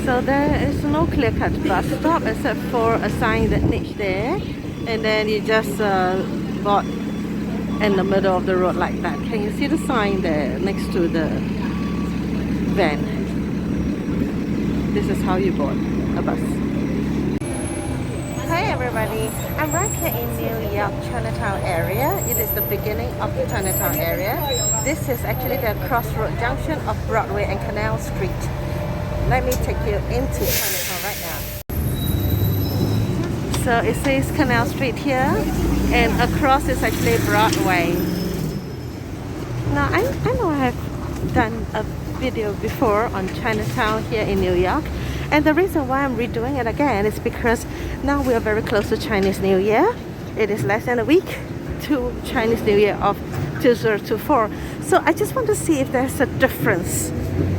So there is no clear-cut bus stop except for a sign that niche there, and then you just board in the middle of the road like that. Can you see the sign there next to the van? This is how you board a bus. Hi everybody, I'm right here in New York Chinatown area. It is the beginning of the Chinatown area. This is actually the crossroad junction of Broadway and Canal Street. Let me take you into Chinatown right now. So it says Canal Street here, and across is actually Broadway. Now I know I have done a video before on Chinatown here in New York, and the reason why I'm redoing it again is because now we are very close to Chinese New Year. It is less than a week to Chinese New Year of 2024. So I just want to see if there's a difference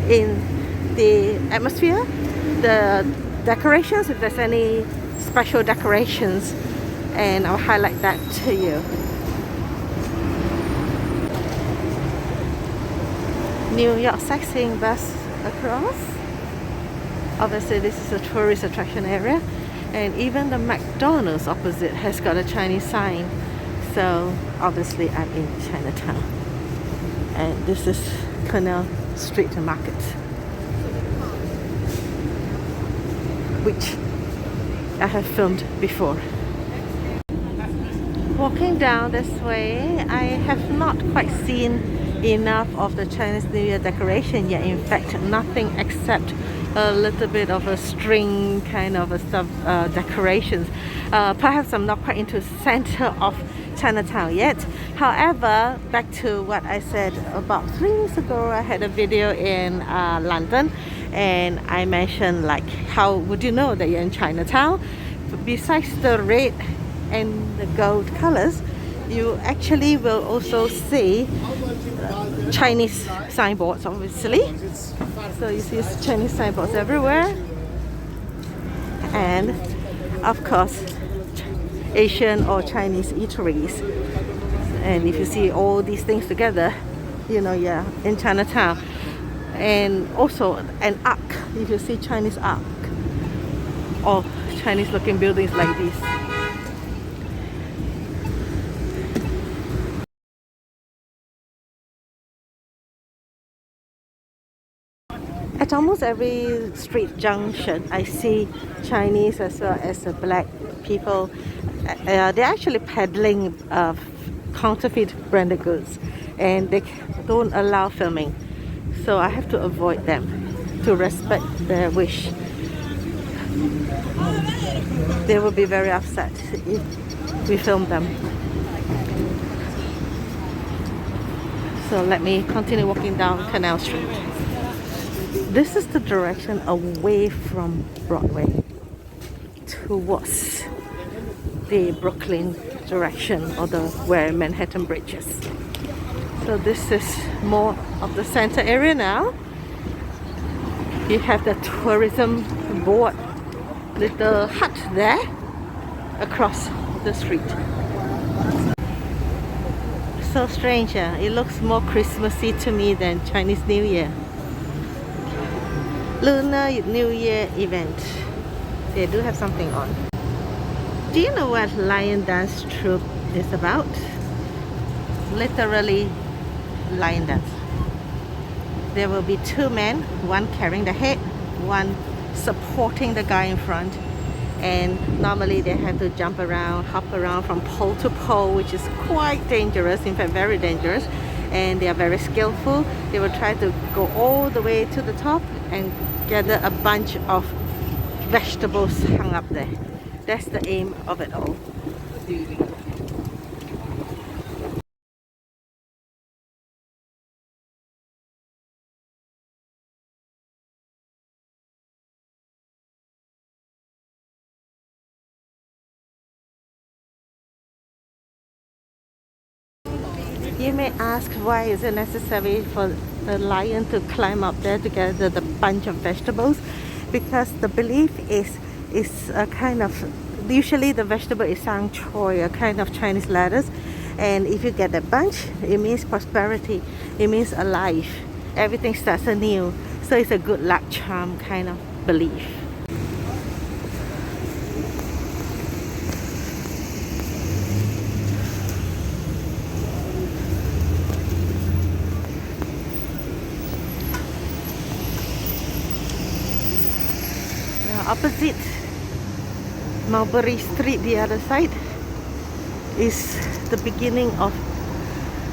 in the atmosphere, the decorations, if there's any special decorations, and I'll highlight that to you. New York sightseeing bus across. Obviously this is a tourist attraction area, and even the McDonald's opposite has got a Chinese sign. So obviously I'm in Chinatown, and this is Canal Street Market, which I have filmed before. Walking down this way, I have not quite seen enough of the Chinese New Year decoration yet. In fact, nothing except a little bit of a string kind of a stuff decorations. Perhaps I'm not quite into center of Chinatown yet. However, back to what I said about 3 years ago, I had a video in London, and I mentioned like, how would you know that you're in Chinatown? Besides the red and the gold colors, you actually will also see Chinese signboards, obviously. So you see Chinese signboards everywhere, and of course Asian or Chinese eateries. And if you see all these things together, you know you're in Chinatown. And also an arc, if you see Chinese arc or Chinese looking buildings like this. At almost every street junction, I see Chinese as well as black people. They're actually peddling counterfeit branded goods, and they don't allow filming. So I have to avoid them to respect their wish. They will be very upset if we film them. So let me continue walking down Canal Street. This is the direction away from Broadway towards the Brooklyn direction, or where Manhattan Bridge is. So this is more of the center area now. You have the tourism board, little hut there across the street. So strange, it looks more Christmassy to me than Chinese New Year. Lunar New Year event. They do have something on. Do you know what lion dance troupe is about? Literally lion dance. There will be 2 men, one carrying the head, one supporting the guy in front, and normally they have to jump around, hop around from pole to pole, which is quite dangerous, in fact very dangerous, and they are very skillful. They will try to go all the way to the top and gather a bunch of vegetables hung up there. That's the aim of it all. You may ask, why is it necessary for the lion to climb up there to gather the bunch of vegetables? Because the belief is a kind of, usually the vegetable is sang choy, a kind of Chinese lettuce, and if you get a bunch, it means prosperity, it means a life, everything starts anew. So it's a good luck charm kind of believe. Now, opposite Mulberry Street, the other side, is the beginning of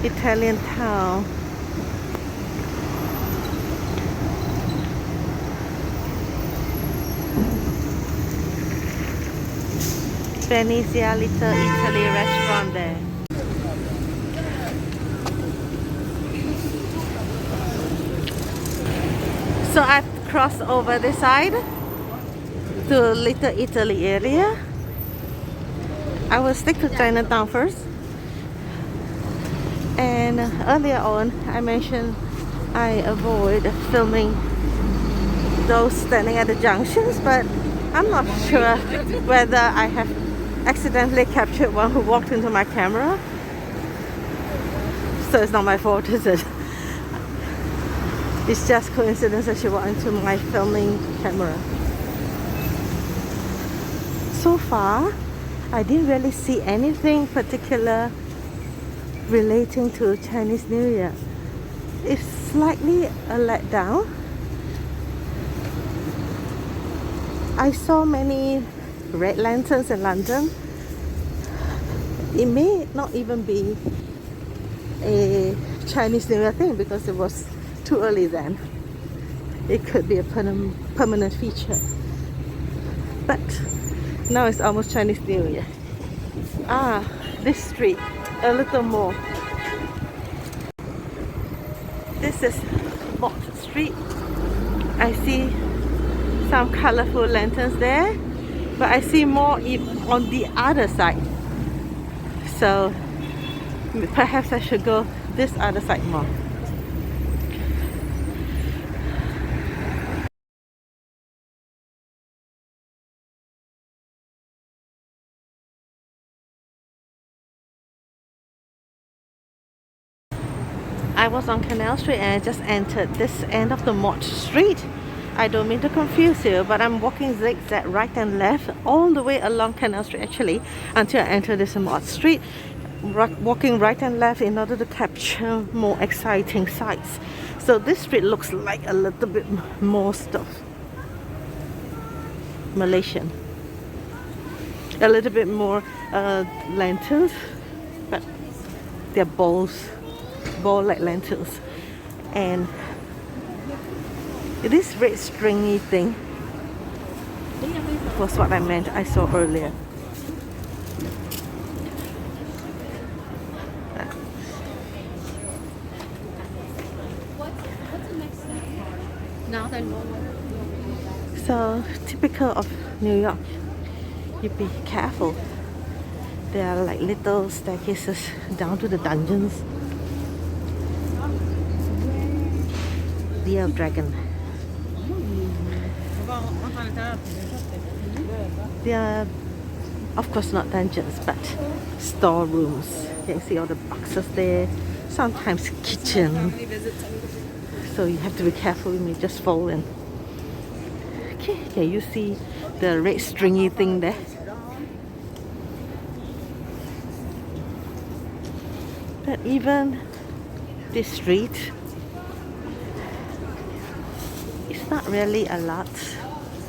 Italian town. Venezia Little Italy restaurant there. So I've crossed over this side to Little Italy area. I will stick to Chinatown first. And earlier on I mentioned I avoid filming those standing at the junctions, but I'm not sure whether I have accidentally captured one who walked into my camera. So it's not my fault, is it? It's just coincidence that she walked into my filming camera. So far, I didn't really see anything particular relating to Chinese New Year. It's slightly a letdown. I saw many red lanterns in London. It may not even be a Chinese New Year thing because it was too early then. It could be a permanent feature. But now it's almost Chinese New Year. This street, a little more. This is Mott Street. I see some colorful lanterns there, but I see more on the other side. So perhaps I should go this other side more. I was on Canal Street and I just entered this end of the Mott Street. I don't mean to confuse you, but I'm walking zigzag right and left all the way along Canal Street actually until I enter this Mott Street. Walking right and left in order to capture more exciting sights. So this street looks like a little bit more stuff Malaysian. A little bit more lanterns, but they're ball-like lanterns. And this red stringy thing was what I meant I saw earlier. So typical of New York, you be careful. There are like little staircases down to the dungeons. The dragon. They are, of course, not dungeons, but storerooms. You can see all the boxes there. Sometimes kitchen. So you have to be careful, you may just fall in. Okay, can you see the red stringy thing there? But even this street, it's not really a lot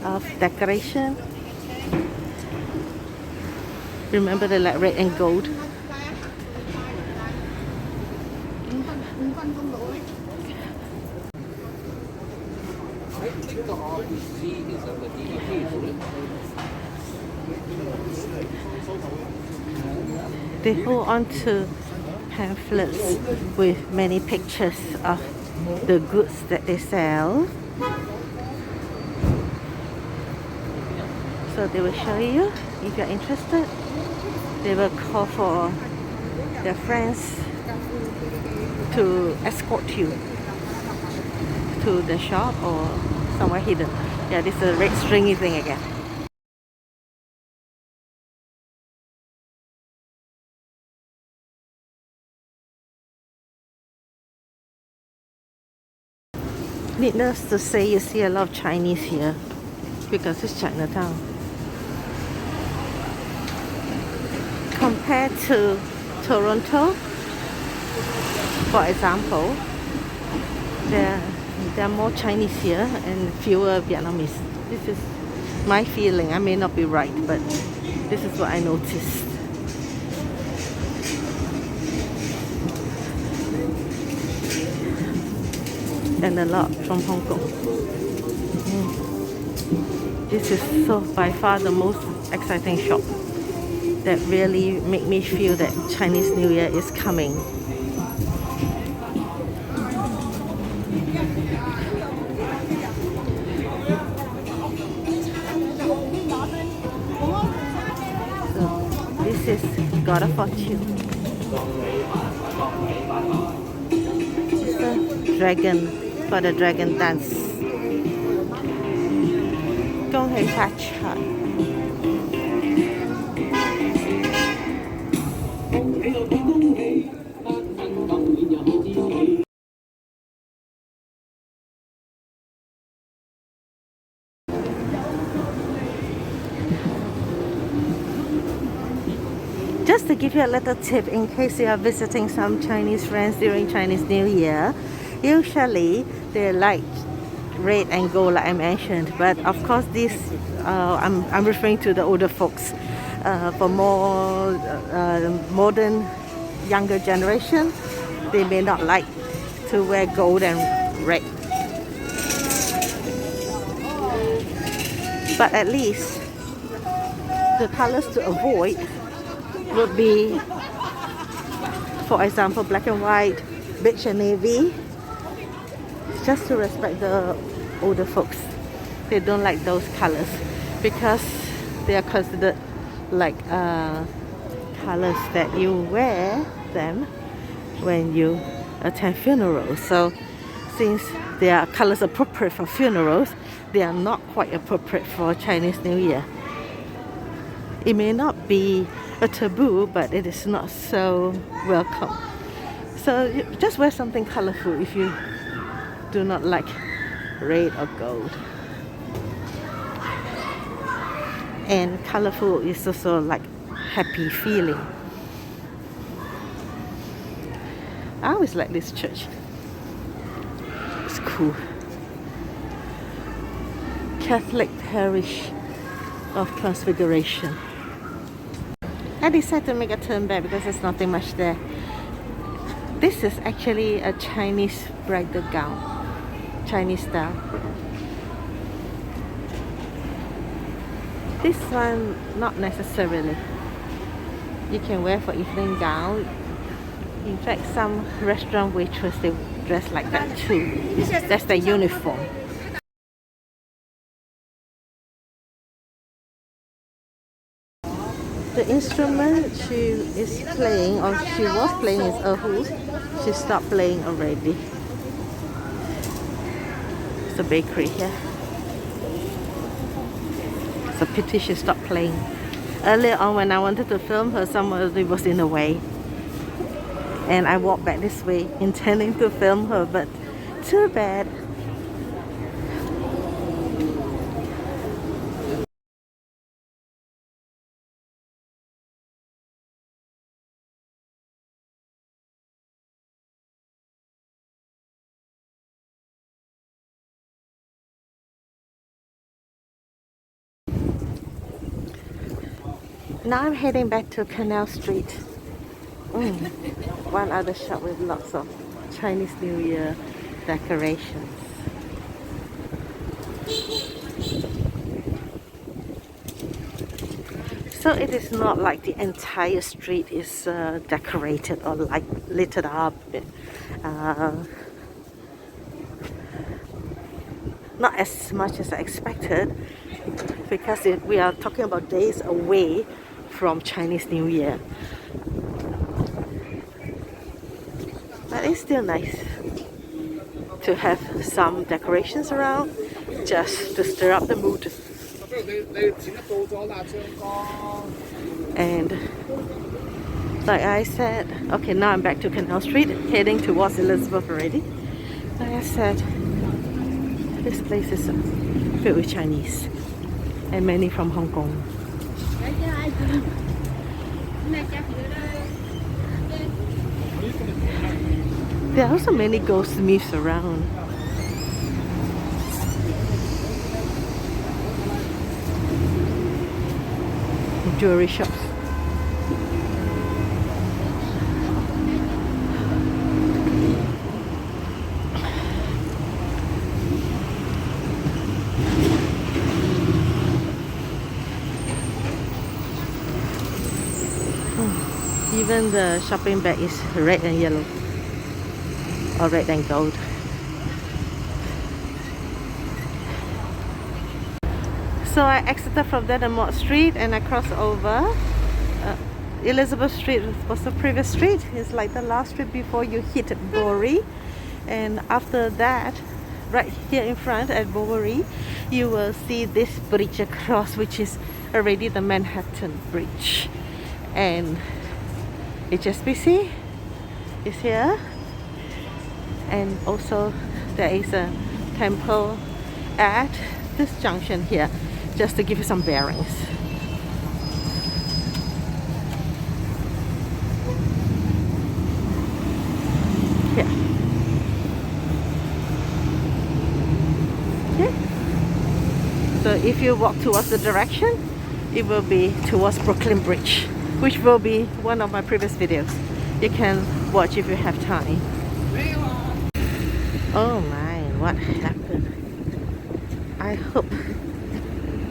of decoration. Remember the like red and gold. They hold on to pamphlets with many pictures of the goods that they sell. So they will show you if you're interested. They will call for their friends to escort you to the shop or somewhere hidden. Yeah, this is a red stringy thing again. Needless to say, you see a lot of Chinese here. because it's Chinatown. Compared to Toronto, for example, there are more Chinese here and fewer Vietnamese. This is my feeling. I may not be right, but this is what I noticed. And a lot from Hong Kong. This is so by far the most exciting shop that really make me feel that Chinese New Year is coming. So this is God of Fortune. It's a dragon for the dragon dance. 恭喜發財. Just to give you a little tip in case you are visiting some Chinese friends during Chinese New Year, usually they like red and gold like I mentioned, but of course this I'm referring to the older folks. For more modern younger generation, they may not like to wear gold and red, but at least the colors to avoid would be, for example, black and white, beige and navy, just to respect the older folks. They don't like those colors because they are considered like colors that you wear them when you attend funerals. So since they are colors appropriate for funerals, they are not quite appropriate for Chinese New Year. It may not be a taboo, but it is not so welcome. So just wear something colorful if you do not like red or gold. And colorful is also like happy feeling. I always like this church. It's cool. Catholic Parish of Transfiguration. I decided to make a turn back because there's nothing much there. This is actually a Chinese bridal gown, Chinese style. This one, not necessarily. You can wear for evening gown. In fact, some restaurant waitress, they dress like that too. That's their uniform. The instrument she is playing, or she was playing, is erhu. She stopped playing already. It's a bakery here. It's a pity she stopped playing. Earlier on when I wanted to film her, somebody was in the way. And I walked back this way intending to film her, but too bad. Now I'm heading back to Canal Street. One other shop with lots of Chinese New Year decorations. So it is not like the entire street is decorated or like lit up. Not as much as I expected, because we are talking about days away from Chinese New Year. But it's still nice to have some decorations around just to stir up the mood. And like I said, okay, now I'm back to Canal Street, heading towards Elizabeth already. Like I said, this place is filled with Chinese. and many from Hong Kong. There are also many goldsmiths around. Jewelry shops. Even the shopping bag is red and yellow, or red and gold. So I exited from Denmark Street and I crossed over. Elizabeth Street was the previous street. It's like the last street before you hit Bowery. And after that, right here in front at Bowery, you will see this bridge across, which is already the Manhattan Bridge. And HSBC is here. And also there is a temple at this junction here, just to give you some bearings. Here. Okay. So if you walk towards the direction, it will be towards Brooklyn Bridge, which will be one of my previous videos. You can watch if you have time. Oh my, what happened? I hope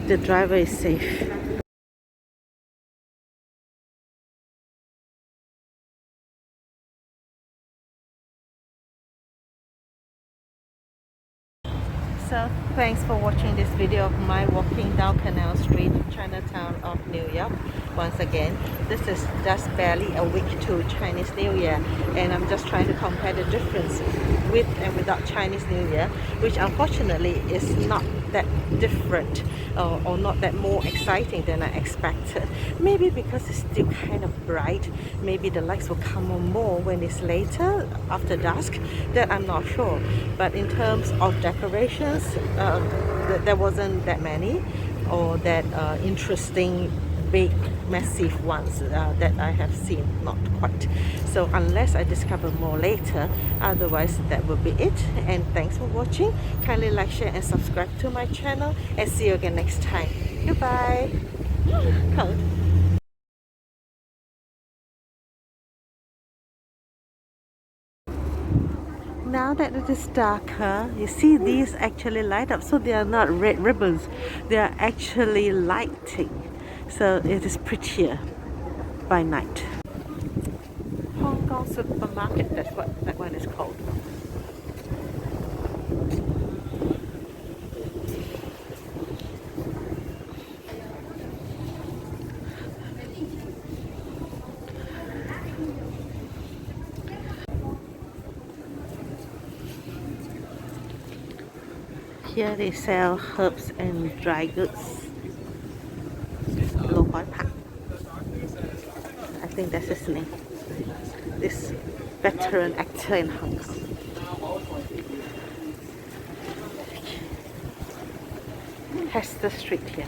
the driver is safe. So thanks for watching this video of my walking down Canal Street, Chinatown of New York. Once again, this is just barely a week to Chinese New Year, and I'm just trying to compare the difference with and without Chinese New Year, which unfortunately is not that different or not that more exciting than I expected. Maybe because it's still kind of bright, maybe the lights will come on more when it's later after dusk, that I'm not sure. But in terms of decorations, there wasn't that many or that interesting big massive ones that I have seen, not quite. So unless I discover more later, otherwise that will be it. And thanks for watching. Kindly like, share and subscribe to my channel, and see you again next time. Goodbye. Cold. Now that it is darker, you see these actually light up, so they are not red ribbons, they are actually lighting, so it is prettier by night. Hong Kong supermarket, that's what that one is called. Here they sell herbs and dry goods. Lo Hoi Pak, I think that's his name. This veteran actor in Hong Kong. Hester Street here.